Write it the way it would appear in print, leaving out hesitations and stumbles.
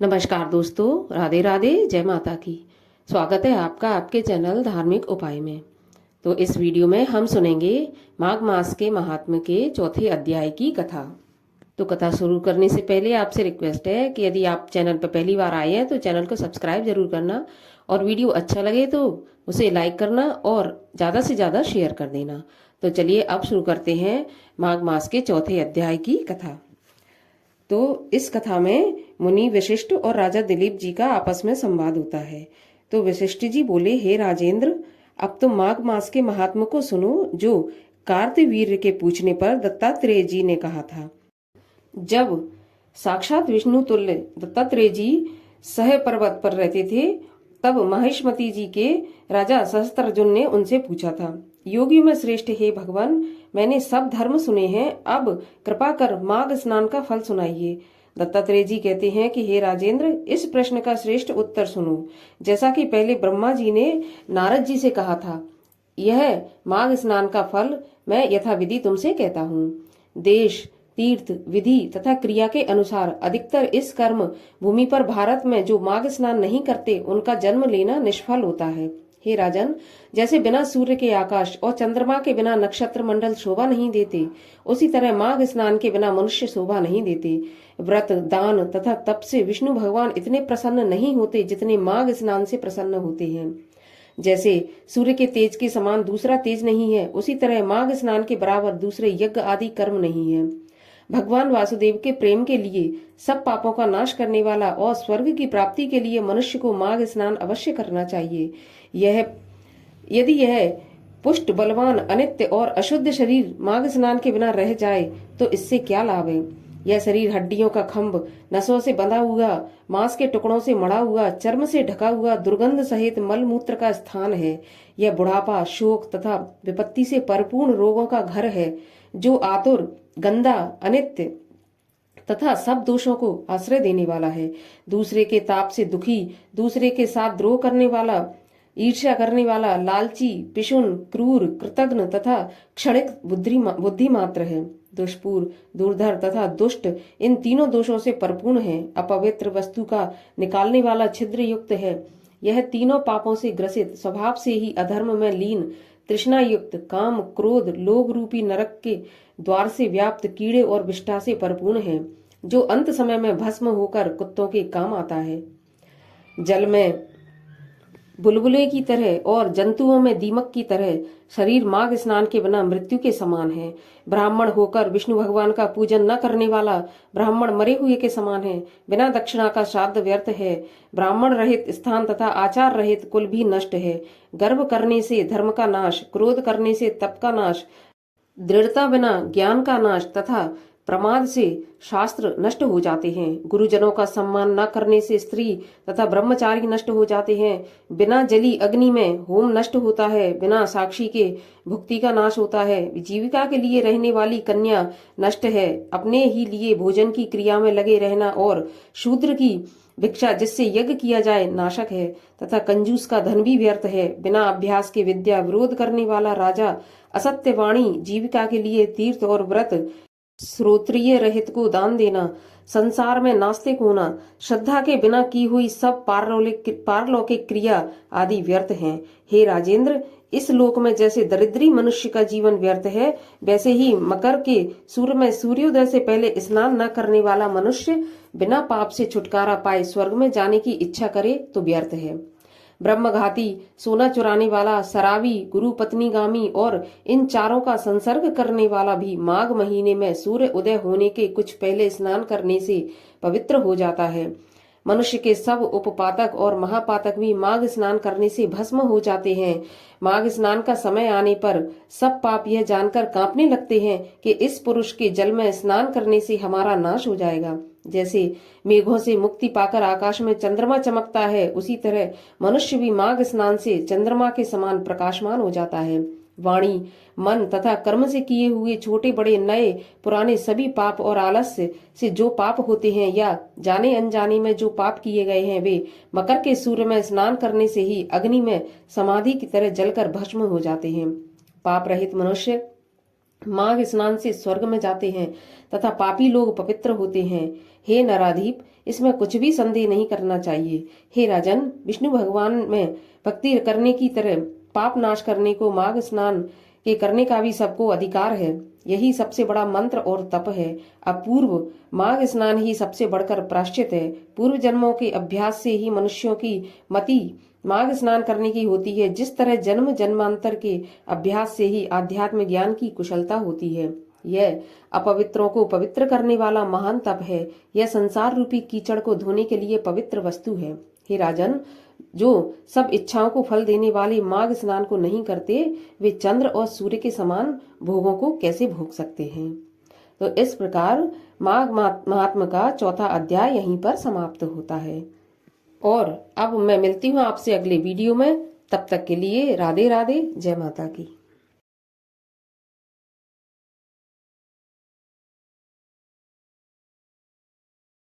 नमस्कार दोस्तों, राधे राधे, जय माता की। स्वागत है आपका आपके चैनल धार्मिक उपाय में। तो इस वीडियो में हम सुनेंगे माघ मास के महात्म्य के चौथे अध्याय की कथा। तो कथा शुरू करने से पहले आपसे रिक्वेस्ट है कि यदि आप चैनल पर पहली बार आए हैं तो चैनल को सब्सक्राइब जरूर करना, और वीडियो अच्छा लगे तो उसे लाइक करना और ज़्यादा से ज़्यादा शेयर कर देना। तो चलिए अब शुरू करते हैं माघ मास के चौथे अध्याय की कथा। तो इस कथा में मुनि वशिष्ठ और राजा दिलीप जी का आपस में संवाद होता है। तो वशिष्ठ जी बोले, हे राजेंद्र, अब तुम माघ मास के महात्म को सुनो, जो कार्तवीर्य के पूछने पर दत्तात्रेय जी ने कहा था। जब साक्षात विष्णु तुल्य दत्तात्रेय जी सह पर्वत पर रहते थे, तब महेशमती जी के राजा सहस्त्रर्जुन ने उनसे पूछा था, योगियों में श्रेष्ठ हे भगवान, मैंने सब धर्म सुने हैं, अब कृपा कर माघ स्नान का फल सुनाइए। दत्तात्रेय जी कहते हैं कि हे राजेंद्र, इस प्रश्न का श्रेष्ठ उत्तर सुनो। जैसा कि पहले ब्रह्मा जी ने नारद जी से कहा था, यह माघ स्नान का फल मैं यथाविधि तुमसे कहता हूँ। देश, तीर्थ, विधि तथा क्रिया के अनुसार अधिकतर इस कर्म भूमि पर भारत में जो माघ स्नान नहीं करते, उनका जन्म लेना निष्फल होता है। हे राजन, जैसे बिना सूर्य के आकाश और चंद्रमा के बिना नक्षत्र मंडल शोभा नहीं देते, उसी तरह माघ स्नान के बिना मनुष्य शोभा नहीं देते। व्रत, दान तथा तप से विष्णु भगवान इतने प्रसन्न नहीं होते जितने माघ स्नान से प्रसन्न होते हैं। जैसे सूर्य के तेज के समान दूसरा तेज नहीं है, उसी तरह माघ स्नान के बराबर दूसरे यज्ञ आदि कर्म नहीं है। भगवान वासुदेव के प्रेम के लिए, सब पापों का नाश करने वाला और स्वर्ग की प्राप्ति के लिए मनुष्य को माघ स्नान अवश्य करना चाहिए। यदि यह पुष्ट, बलवान, अनित्य और अशुद्ध शरीर माघ स्नान के बिना रह जाए तो इससे क्या लाभ है। यह शरीर हड्डियों का खंभ, नसों से बंधा हुआ, मांस के टुकड़ों से मढ़ा हुआ, चर्म से ढका हुआ, दुर्गंध सहित मल मूत्र का स्थान है। यह बुढ़ापा, शोक तथा विपत्ति से परिपूर्ण रोगों का घर है, जो आतुर, गंदा, अनित्य तथा सब दोषों को आश्रय देने वाला है। दूसरे के ताप से दुखी, दूसरे के साथ द्रोह करने वाला, ईर्ष्या करने वाला, लालची, पिशुन, क्रूर, कृतघ्न तथा क्षणिक बुद्धि मात्र है। दुष्पूर, दुर्धर तथा दुष्ट इन तीनों दोषों से परिपूर्ण है। अपवित्र वस्तु का निकालने वाला छिद्र युक्त है। यह तीनों पापों से ग्रसित, स्वभाव से ही अधर्म में लीन, तृष्णा युक्त, काम, क्रोध, लोभ रूपी नरक के द्वार से व्याप्त कीड़े और विष्ठा से परिपूर्ण है, जो अंत समय में भस्म होकर कुत्तों के काम आता है। जल में बुलबुले की तरह और जंतुओं में दीमक की तरह शरीर माघ स्नान के बिना मृत्यु के समान है। ब्राह्मण होकर विष्णु भगवान का पूजन न करने वाला ब्राह्मण मरे हुए के समान है। बिना दक्षिणा का श्राद्ध व्यर्थ है। ब्राह्मण रहित स्थान तथा आचार रहित कुल भी नष्ट है। गर्व करने से धर्म का नाश, क्रोध करने से तप का नाश, दृढ़ता बिना ज्ञान का नाश तथा प्रमाद से शास्त्र नष्ट हो जाते हैं। गुरुजनों का सम्मान न करने से स्त्री तथा ब्रह्मचारी नष्ट हो जाते हैं। बिना जली अग्नि में होम नष्ट होता है। बिना साक्षी के भुक्ति का नाश होता है। जीविका के लिए रहने वाली कन्या नष्ट है। अपने ही लिए भोजन की क्रिया में लगे रहना और शूद्र की भिक्षा जिससे यज्ञ किया जाए नाशक है, तथा कंजूस का धन भी व्यर्थ है। बिना अभ्यास के विद्या विरोध करने वाला राजा, असत्य वाणी, जीविका के लिए तीर्थ और व्रत, श्रोत्रिय रहित को दान देना, संसार में नास्तिक होना, श्रद्धा के बिना की हुई सब पारलौकिक क्रिया आदि व्यर्थ हैं। हे राजेंद्र, इस लोक में जैसे दरिद्री मनुष्य का जीवन व्यर्थ है, वैसे ही मकर के सूर्य में सूर्योदय से पहले स्नान न करने वाला मनुष्य बिना पाप से छुटकारा पाए स्वर्ग में जाने की इच्छा करे तो व्यर्थ है। ब्रह्मघाती, सोना चुराने वाला, शराबी, गुरु पत्नीगामी और इन चारों का संसर्ग करने वाला भी माघ महीने में सूर्य उदय होने के कुछ पहले स्नान करने से पवित्र हो जाता है। मनुष्य के सब उपपातक और महापातक भी माघ स्नान करने से भस्म हो जाते हैं। माघ स्नान का समय आने पर सब पाप यह जानकर कांपने लगते हैं कि इस पुरुष के जल में स्नान करने से हमारा नाश हो जाएगा। जैसे मेघों से मुक्ति पाकर आकाश में चंद्रमा चमकता है, उसी तरह मनुष्य भी माघ स्नान से चंद्रमा के समान प्रकाशमान हो जाता है। वाणी, मन तथा कर्म से किए हुए छोटे बड़े, नए पुराने सभी पाप और आलस्य से जो पाप होते हैं या जाने अनजाने में जो पाप किए गए हैं, वे मकर के सूर्य में स्नान करने से ही अग्नि में समाधि की तरह जलकर भस्म हो जाते हैं। पाप रहित मनुष्य माघ स्नान से स्वर्ग में जाते हैं तथा पापी लोग पवित्र होते हैं। हे नराधीप, इसमें कुछ भी संदेह नहीं करना चाहिए। हे राजन, विष्णु भगवान में भक्ति करने की तरह पाप नाश करने को माघ स्नान के करने का भी सबको अधिकार है। यही सबसे बड़ा मंत्र और तप है। अपूर्व माघ स्नान ही सबसे बढ़कर प्रायश्चित है। पूर्व जन्मों के अभ्यास से ही मनुष्यों की मति माघ स्नान करने की होती है। जिस तरह जन्म जन्मांतर के अभ्यास से ही आध्यात्म ज्ञान की कुशलता होती है। यह अपवित्रों को पवित्र करने वाला महान तप है। यह संसार रूपी कीचड़ को धोने के लिए पवित्र वस्तु है। हे राजन, जो सब इच्छाओं को फल देने वाले माघ स्नान को नहीं करते, वे चंद्र और सूर्य के समान भोगों को कैसे भोग सकते हैं। तो इस प्रकार माघ महात्म का चौथा अध्याय यहीं पर समाप्त होता है। और अब मैं मिलती हूँ आपसे अगले वीडियो में। तब तक के लिए राधे राधे, जय माता की।